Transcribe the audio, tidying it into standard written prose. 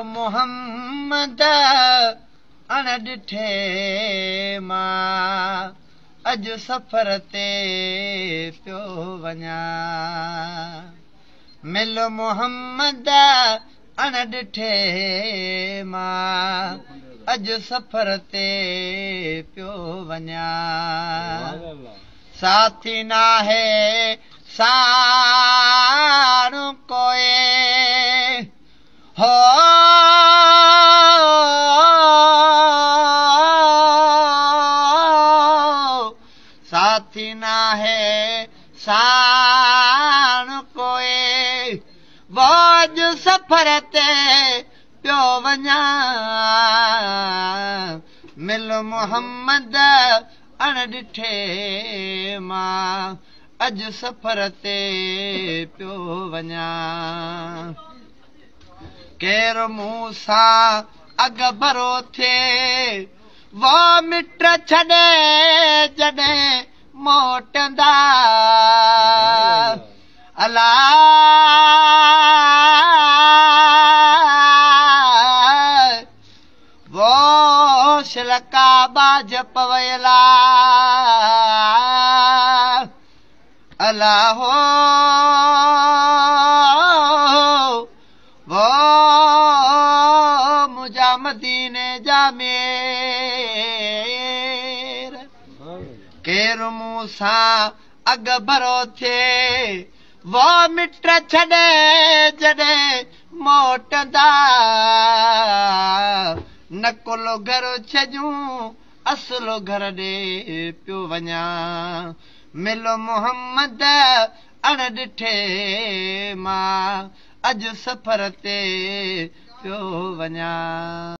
मोहम्मद अण ॾिठे मां अॼु सफ़र ते पियो वञा। मिल मोहम्मद अण ॾिठे मां अॼु सफ़र ते पियो वञा। साथी नाहे साणु कोई हो साथी नाहे साणु कोई वो अॼु सफ़र ते पियो वञा। मिल मोहम्मद अण ॾिठे मां अॼु सफ़र ते पियो वञा। केरु मूं सां अॻ भरो थिए वो मिट छॾे जॾहिं मोटंदा अला वो शिलका बाज पवयला अला हो वो मुझा मदीने जा मेर केरु मूं सां अॻ भरो थिए वो मिट छॾे जॾहिं मोटंदा नकुलो घर छॾियूं असलो घर ॾे पियो वञा। मिलो मोहम्मद अण ॾिठे मां अॼु सफ़र ते पियो वञा।